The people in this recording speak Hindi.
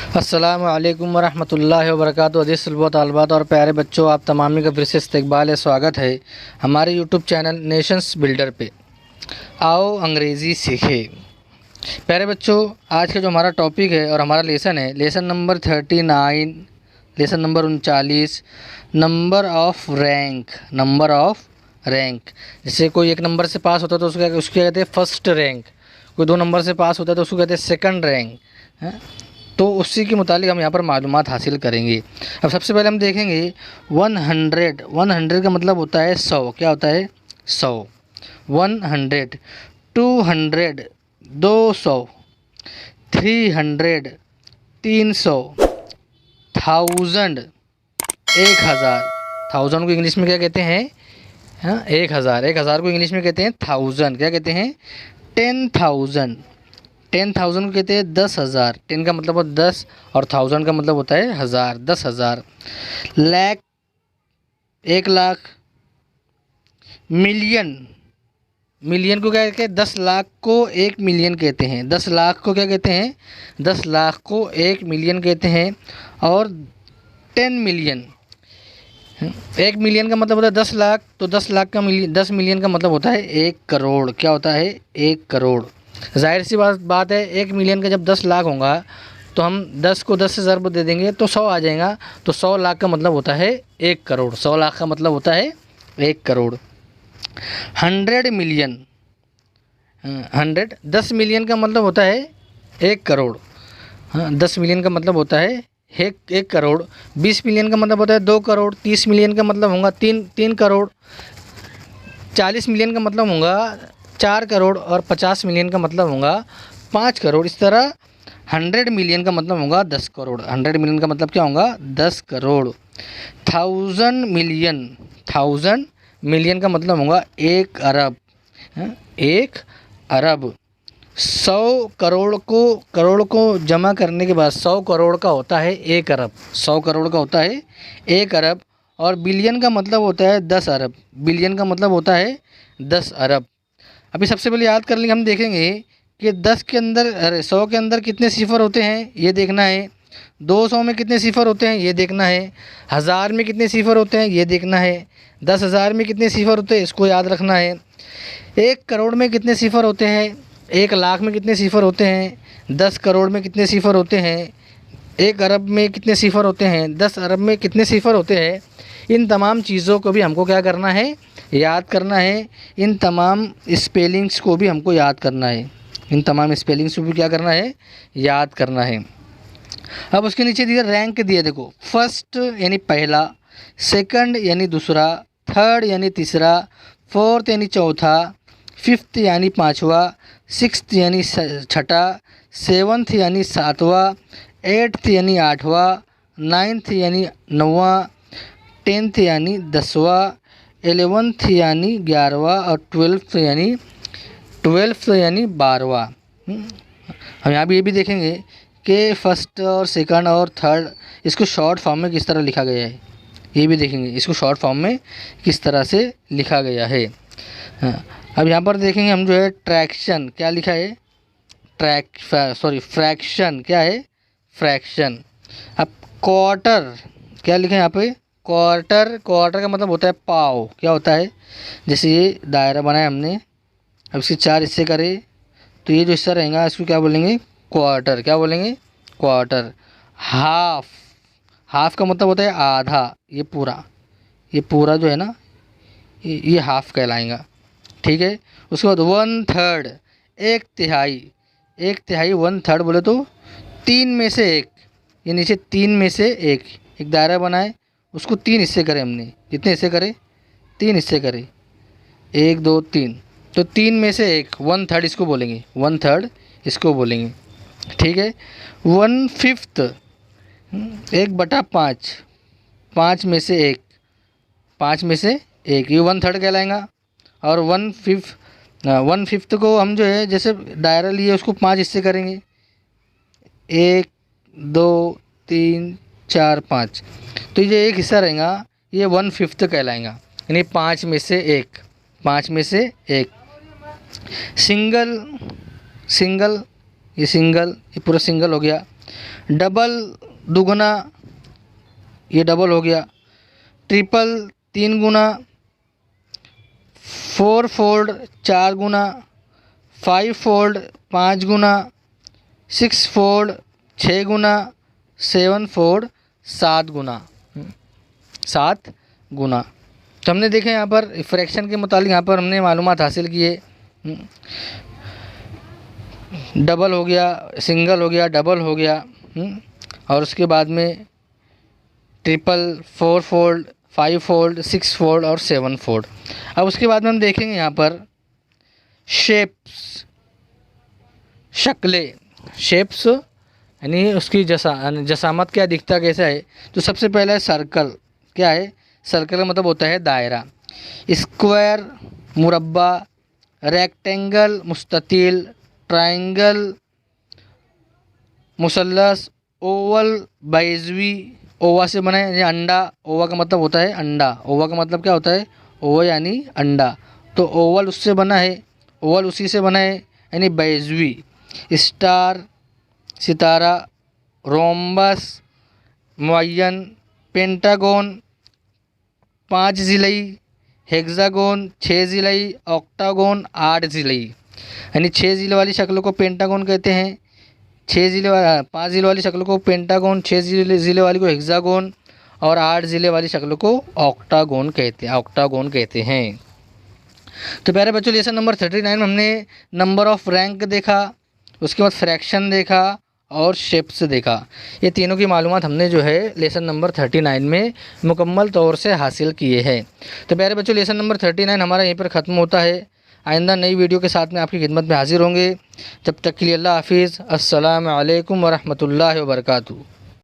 अस्सलामु अलैकुम वरहमतुल्लाहि वबरकातुहू। अज़ीज़ तलबा तलबात और प्यारे बच्चों, आप तमामी का फिर से इस्तकबाल है, स्वागत है हमारे यूट्यूब चैनल नेशंस बिल्डर पे। आओ अंग्रेज़ी सीखें। प्यारे बच्चों, आज का जो हमारा टॉपिक है और हमारा लेसन है, lesson number 39, lesson number 39, number of rank. जैसे कोई एक नंबर से पास होता है तो उसको कहते हैं फर्स्ट रैंक, कोई 2 नंबर से पास होता है तो उसको कहते हैं सेकंड रैंक है। तो उसी के मुतालिक हम यहाँ पर मालूमात हासिल करेंगे। अब सबसे पहले हम देखेंगे 100 का मतलब होता है 100। क्या होता है? 100। 100, 200 200, 300 300, 1000 1000। 1000 को इंग्लिश में क्या कहते हैं? 1000। 1000 को इंग्लिश में कहते हैं 1000। क्या कहते हैं? 10,000। 10,000 को कहते हैं 10,000। 10 का मतलब होता है 10 और 1000 का मतलब होता है 1000, 10,000। लाख, 1 लाख। मिलियन, मिलियन को क्या कहते हैं? 10 लाख को 1 मिलियन कहते हैं। 10 लाख को क्या कहते हैं? 10 लाख को 1 मिलियन कहते हैं। और 10 मिलियन, 1 मिलियन का मतलब होता है 10 लाख, तो 10 लाख का 10 मिलियन का मतलब होता है 1 करोड़। क्या होता है? 1 करोड़। जाहिर सी बात है, 1 मिलियन का जब 10 लाख होगा तो हम 10 को 10 से ज़रब दे देंगे तो 100 आ जाएगा। तो 100 लाख का मतलब होता है 1 करोड़। 100 लाख का मतलब होता है 1 करोड़। 100 मिलियन, 10 मिलियन का मतलब होता है 1 करोड़। 10 मिलियन का मतलब होता है 1 करोड़। 20 मिलियन का मतलब होता है 2 करोड़। 30 मिलियन का मतलब होगा 3 करोड़। 40 मिलियन का मतलब होगा 4 करोड़। और 50 मिलियन का मतलब होगा 5 करोड़। इस तरह 100 मिलियन का मतलब होगा 10 करोड़। 100 मिलियन का मतलब क्या होगा? 10 करोड़। 1000 मिलियन, 1000 मिलियन का मतलब होगा 1 अरब। 1 अरब। 100 करोड़ को जमा करने के बाद 100 करोड़ का होता है 1 अरब। 100 करोड़ का होता है 1 अरब। और बिलियन का मतलब होता है 10 अरब। बिलियन का मतलब होता है 10 अरब। अभी सबसे पहले याद कर लेंगे, हम देखेंगे कि 10 के अंदर, अरे 100 के अंदर कितने सिफर होते हैं ये देखना है। 200 में कितने सिफर होते हैं ये देखना है। 1000 में कितने सिफर होते हैं ये देखना है। 10,000 में कितने सिफर होते हैं इसको याद रखना है। 1 करोड़ में कितने सिफर होते हैं, 1 लाख में कितने सिफर होते हैं, 10 करोड़ में कितने सिफर होते हैं, 1 अरब में कितने सिफर होते हैं, 10 अरब में कितने सिफर होते हैं। इन तमाम चीज़ों को भी हमको क्या करना है? याद करना है। इन तमाम स्पेलिंग्स को भी हमको याद करना है। इन तमाम स्पेलिंग्स को भी क्या करना है? याद करना है। अब उसके नीचे दिया रैंक दिया, देखो। फर्स्ट यानी पहला, सेकंड यानी दूसरा, थर्ड यानी तीसरा, फोर्थ यानी चौथा, फिफ्थ यानी पाँचवा, सिक्स्थ यानी छठा, सेवन्थ यानी सातवां, एट्थ यानी आठवां, नाइन्थ यानी नौवां, 10th यानी 10वां, 11th यानी 11वां और 12th यानी 12वां। हम यहाँ भी ये भी देखेंगे कि फर्स्ट और सेकंड और थर्ड इसको शॉर्ट फॉर्म में किस तरह लिखा गया है। ये भी देखेंगे इसको शॉर्ट फॉर्म में किस तरह से लिखा गया है। अब यहाँ पर देखेंगे हम जो है ट्रैक्शन, क्या लिखा है? फ्रैक्शन। क्या है? फ्रैक्शन। अब क्वार्टर, क्या लिखा है यहाँ पे? क्वार्टर। क्वार्टर का मतलब होता है पाव। क्या होता है? जैसे ये दायरा बनाया हमने, अब इसके 4 हिस्से करे तो ये जो हिस्सा रहेगा इसको क्या बोलेंगे? क्वार्टर। क्या बोलेंगे? क्वार्टर। हाफ, हाफ का मतलब होता है आधा। ये पूरा जो है ना, ये हाफ कहलाएगा। ठीक है। उसके बाद 1/3, 1/3। 1/3 1/3 बोले तो 3 में से 1। ये नीचे 3 में से 1, एक दायरा बनाए, उसको 3 हिस्से करे हमने। कितने हिस्से करे? 3 हिस्से करे। 1 2 3, तो 3 में से 1, 1/3 इसको बोलेंगे। 1/3 इसको बोलेंगे। ठीक है। 1/5, 1/5, 5 में से 1, 5 में से 1, ये 1/3 कहलाएगा। और 1/5 को हम जो है जैसे दायरा लिए उसको 5 हिस्से करेंगे। 1 2 3 4 5, तो ये एक हिस्सा रहेगा, ये 1/5 कहलाएगा, यानी 5 में से 1। 5 में से 1। सिंगल, ये पूरा सिंगल हो गया। डबल दुगुना, ये डबल हो गया। ट्रिपल 3 गुना, 4 फोल्ड 4 गुना, 5 फोल्ड 5 गुना, 6 फोल्ड 6 गुना, 7 फोल्ड 7 गुना, 7 गुना। तो हमने देखे यहाँ पर फ्रैक्शन के मुतालिक यहाँ पर हमने मालूमात हासिल किए। डबल हो गया, सिंगल हो गया, डबल हो गया, और उसके बाद में ट्रिपल, 4 फोल्ड, 5 फोल्ड, 6 फोल्ड और 7 फोल्ड। अब उसके बाद में हम देखेंगे यहाँ पर शेप्स, शक्लें, शेप्स यानी उसकी जसामत क्या दिखता कैसा है। तो सबसे पहला है सर्कल। क्या है? सर्कल का मतलब होता है दायरा। स्क्वायर मुरब्बा, रेक्टेंगल मुस्ततील, ट्रायंगल मुसल्लस, ओवल बैजवी, ओवा से बना है, अंडा, ओवा का मतलब होता है अंडा। ओवा का मतलब क्या होता है? ओवा यानी अंडा। तो ओवल उससे बना है, ओवल उसी से बना है यानी बैजवी। स्टार सितारा, रोम्बस मुअय्यन, पेंटागोन 5 ज़िलई, हेक्सागोन 6 ज़िलई, ऑक्टागोन 8 ज़िलई। यानी 6 ज़िले वाली शक्लों को पेंटागोन कहते हैं, 5 ज़िले वाली शक्लों को पेंटागोन, 6 ज़िले वाली को हेक्सागोन और 8 ज़िले वाली शक्लों को ऑक्टागोन कहते हैं। तो प्यारे बच्चों, लेसन नंबर 39 में हमने नंबर ऑफ रैंक देखा, उसके बाद फ्रैक्शन देखा और शेप्स देखा। ये तीनों की मालूमात हमने जो है लेसन नंबर 39 में मुकम्मल तौर से हासिल किए हैं। तो प्यारे बच्चों, लेसन नंबर 39 हमारा यहीं पर ख़त्म होता है। आइंदा नई वीडियो के साथ में आपकी खिदमत में हाजिर होंगे। जब तक के लिए अल्लाह हाफिज़। अस्सलामु अलैकुम वरहमतुल्लाहि वबरकातुहू।